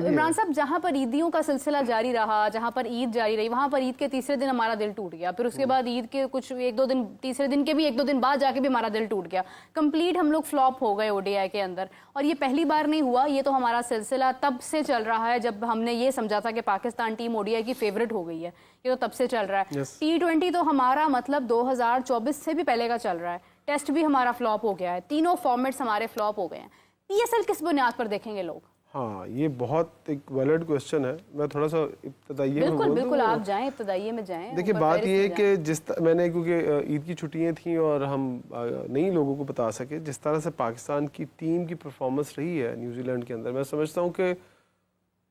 عمران صاحب جہاں پر عیدیوں کا سلسلہ جاری رہا, جہاں پر عید جاری رہی, وہاں پر عید کے تیسرے دن ہمارا دل ٹوٹ گیا. پھر اس کے بعد عید کے کچھ ایک دو دن, تیسرے دن کے بھی ایک دو دن بعد جا کے بھی ہمارا دل ٹوٹ گیا. کمپلیٹ ہم لوگ فلاپ ہو گئے او ڈی آئی کے اندر. اور یہ پہلی بار نہیں ہوا, یہ تو ہمارا سلسلہ تب سے چل رہا ہے جب ہم نے یہ سمجھا تھا کہ Pakistan team O D I کی فیوریٹ ہو گئی ہے. یہ تو تب سے چل رہا ہے. T20 تو ہمارا مطلب 2024 سے بھی پہلے کا چل رہا ہے. ٹیسٹ بھی ہمارا فلاپ ہو گیا ہے. تینوں فارمیٹس ہمارے فلاپ ہو گئے ہیں. پی ایس ایل کس بنیاد پر دیکھیں گے لوگ؟ ہاں یہ بہت ایک ویلڈ کوسچن ہے. میں تھوڑا سا ابتدائیے میں بالکل بالکل آپ جائیں, ابتدائیے میں جائیں. دیکھیے بات یہ ہے کہ میں نے کیونکہ عید کی چھٹیاں تھیں اور ہم نہیں لوگوں کو بتا سکے جس طرح سے پاکستان کی ٹیم کی پرفارمنس رہی ہے نیوزی لینڈ کے اندر, میں سمجھتا ہوں کہ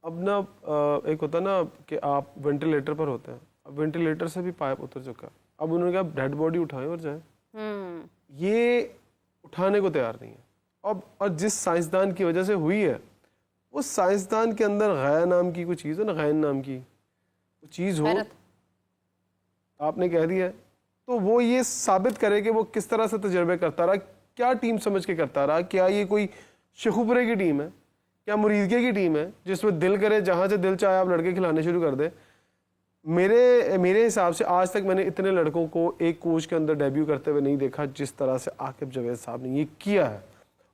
اب نا ایک ہوتا نا کہ آپ وینٹیلیٹر پر ہوتے ہیں, اب وینٹیلیٹر سے بھی پائپ اتر چکا ہے. اب انہوں نے کہا ڈیڈ باڈی اٹھائیں اور جائیں. یہ اٹھانے کو تیار نہیں ہے. اور جس سائنسدان کی وجہ سے ہوئی ہے, اس سائنسدان کے اندر غیا نام کی کوئی چیز ہو نا, غین نام کی کوئی چیز ہو, آپ نے کہہ دیا ہے, تو وہ یہ ثابت کرے کہ وہ کس طرح سے تجربے کرتا رہا, کیا ٹیم سمجھ کے کرتا رہا. کیا یہ کوئی شخبرے کی ٹیم ہے, کیا مریدگے کی ٹیم ہے جس میں دل کرے جہاں سے دل چاہے آپ لڑکے کھلانے شروع کر دیں. میرے حساب سے آج تک میں نے اتنے لڑکوں کو ایک کوچ کے اندر ڈیبیو کرتے ہوئے نہیں دیکھا جس طرح سے عاقب جاوید صاحب نے یہ کیا ہے.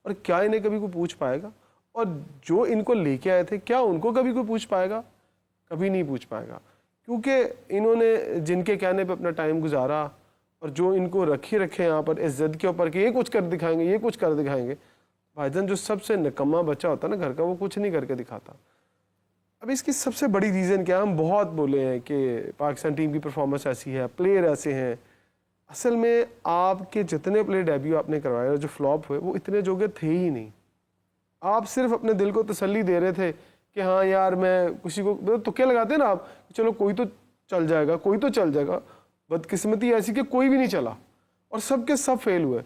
اور کیا انہیں کبھی کوئی پوچھ پائے گا؟ اور جو ان کو لے کے آئے تھے کیا ان کو کبھی کوئی پوچھ پائے گا؟ کبھی نہیں پوچھ پائے گا, کیونکہ انہوں نے جن کے کہنے پہ اپنا ٹائم گزارا اور جو ان کو رکھے یہاں پر اس ضد کے اوپر کہ یہ کچھ کر دکھائیں گے, یہ کچھ کر دکھائیں گے. بھائی جان جو سب سے نکما بچہ ہوتا ہے نا گھر کا, وہ کچھ نہیں کر کے دکھاتا. اب اس کی سب سے بڑی ریزن کیا ہے؟ ہم بہت بولے ہیں کہ پاکستان ٹیم کی پرفارمنس ایسی ہے, پلیئر ایسے ہیں. اصل میں آپ کے جتنے پلیئر ڈیبیو آپ نے کروائے اور جو فلاپ ہوئے وہ اتنے جوگے تھے ہی نہیں. آپ صرف اپنے دل کو تسلی دے رہے تھے کہ ہاں یار میں کسی کو تکے لگاتے ہیں نا آپ, چلو کوئی تو چل جائے گا, کوئی تو چل جائے گا. بدقسمتی ایسی کہ کوئی بھی نہیں چلا اور سب کے سب فیل ہوئے.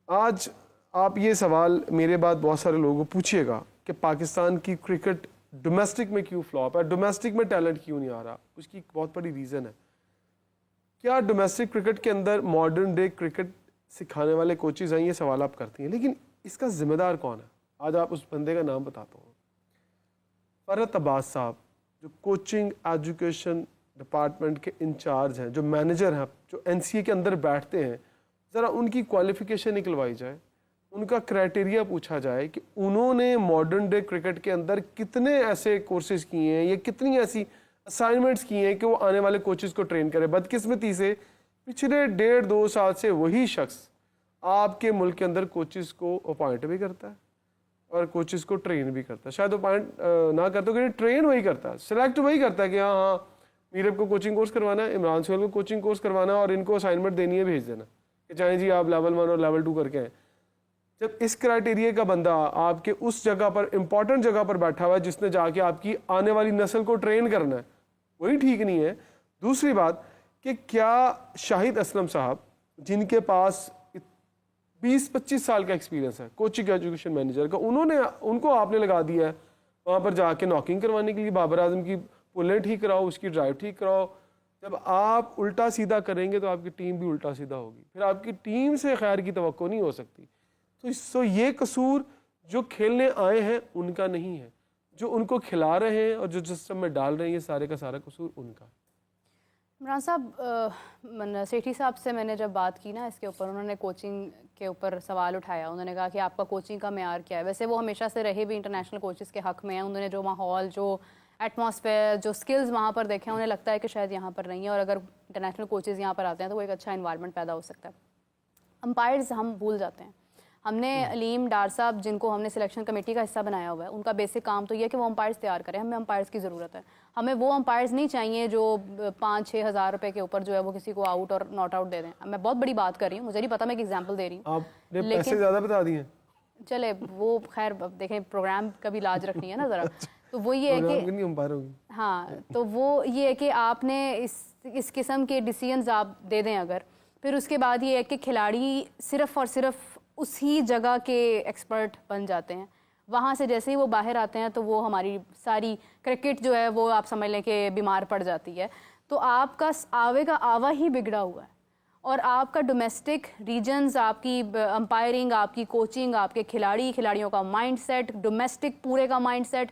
آج آپ یہ سوال میرے بعد بہت سارے لوگوں کو پوچھیے گا کہ پاکستان کی کرکٹ ڈومیسٹک میں کیوں فلاپ ہے, ڈومیسٹک میں ٹیلنٹ کیوں نہیں آ رہا. اس کی ایک بہت بڑی ریزن ہے. کیا ڈومیسٹک کرکٹ کے اندر ماڈرن ڈے کرکٹ سکھانے والے کوچز ہیں؟ یہ سوال آپ کرتی ہیں, لیکن اس کا ذمہ دار کون ہے؟ آج آپ اس بندے کا نام بتاتا ہوں. فرحت عباس صاحب جو کوچنگ ایجوکیشن ڈپارٹمنٹ کے انچارج ہیں, جو مینیجر ہیں, جو NCA کے اندر بیٹھتے ہیں, ذرا ان کی کوالیفیکیشن نکلوائی جائے, ان کا کرائٹیریا پوچھا جائے کہ انہوں نے ماڈرن ڈے کرکٹ کے اندر کتنے ایسے کورسز کیے ہیں یا کتنی ایسی اسائنمنٹس کی ہیں کہ وہ آنے والے کوچز کو ٹرین کرے. بدقسمتی سے پچھلے 1.5-2 سال سے وہی شخص آپ کے ملک کے اندر کوچز کو اپوائنٹ بھی کرتا ہے اور کوچز کو ٹرین بھی کرتا ہے. شاید اپوائنٹ نہ کرتا کہ ٹرین وہی کرتا ہے, سلیکٹ وہی کرتا ہے کہ ہاں میرب کو کوچنگ کورس کروانا ہے, عمران سہیل کو کوچنگ کورس کروانا ہے اور ان کو اسائنمنٹ دینی ہے, بھیج دینا کہ چاہیں جی آپ لیول 1 اور لیول 2 کر کے ہیں. جب اس کرائٹیریا کا بندہ آپ کے اس جگہ پر امپورٹنٹ جگہ پر بیٹھا ہوا ہے جس نے جا کے آپ کی آنے والی نسل کو ٹرین کرنا ہے, وہی ٹھیک نہیں ہے. دوسری بات کہ کیا شاہد اسلم صاحب جن کے پاس 20-25 سال کا ایکسپیرینس ہے کوچنگ ایجوکیشن مینیجر کا, ان کو آپ نے لگا دیا ہے وہاں پر جا کے ناکنگ کروانے کے لیے, بابر اعظم کی پلیں ٹھیک کراؤ, اس کی ڈرائیو ٹھیک کراؤ. جب آپ الٹا سیدھا کریں گے تو آپ کی ٹیم بھی الٹا سیدھا ہوگی, پھر آپ کی ٹیم سے خیر کی توقع نہیں ہو سکتی. تو یہ قصور جو کھیلنے آئے ہیں ان کا نہیں ہے, جو ان کو کھلا رہے ہیں اور جو سسٹم میں ڈال رہے ہیں یہ سارے کا سارا قصور ان کا. عمران صاحب, سیٹھی صاحب سے میں نے جب بات کی نا اس کے اوپر, انہوں نے کوچنگ کے اوپر سوال اٹھایا. انہوں نے کہا کہ آپ کا کوچنگ کا معیار کیا ہے؟ ویسے وہ ہمیشہ سے رہے بھی انٹرنیشنل کوچز کے حق میں ہیں. انہوں نے جو ماحول, جو ایٹماسفیئر, جو سکلز وہاں پر دیکھے ہیں, انہیں لگتا ہے کہ شاید یہاں پر نہیں ہے, اور اگر انٹرنیشنل کوچز یہاں پر آتے ہیں تو وہ ایک اچھا انوائرمنٹ پیدا ہو سکتا ہے. امپائرز ہم بھول جاتے ہیں. ہم نے علیم ڈار صاحب جن کو ہم نے سلیکشن کمیٹی کا حصہ بنایا ہوا ہے, ان کا بیسک کام تو یہ ہے کہ وہ امپائرز تیار کریں. ہمیں امپائرز کی ضرورت ہے. ہمیں وہ امپائرز نہیں چاہیے جو 5-6 ہزار روپے کے اوپر جو ہے وہ کسی کو آؤٹ اور ناٹ آؤٹ دے دیں. میں بہت بڑی بات کر رہی ہوں, مجھے نہیں پتا, میں ایک ایگزامپل دے رہی ہوں. آپ نے پیسے زیادہ بتا دیے. چلے وہ خیر دیکھیں, پروگرام کا بھی لاج رکھنی ہے نا ذرا. تو وہ یہ ہے کہ ہاں, تو وہ یہ ہے کہ آپ نے اس قسم کے ڈیسیژنز آپ دے دیں اگر, پھر اس کے بعد یہ ہے کہ کھلاڑی صرف اور صرف اسی جگہ کے ایکسپرٹ بن جاتے ہیں. وہاں سے جیسے ہی وہ باہر آتے ہیں تو وہ ہماری ساری کرکٹ جو ہے وہ آپ سمجھ لیں کہ بیمار پڑ جاتی ہے. تو آپ کا آوے کا آوا ہی بگڑا ہوا ہے, اور آپ کا ڈومیسٹک ریجنز, آپ کی امپائرنگ, آپ کی کوچنگ, آپ کے کھلاڑیوں کا مائنڈ سیٹ, ڈومیسٹک پورے کا مائنڈ سیٹ,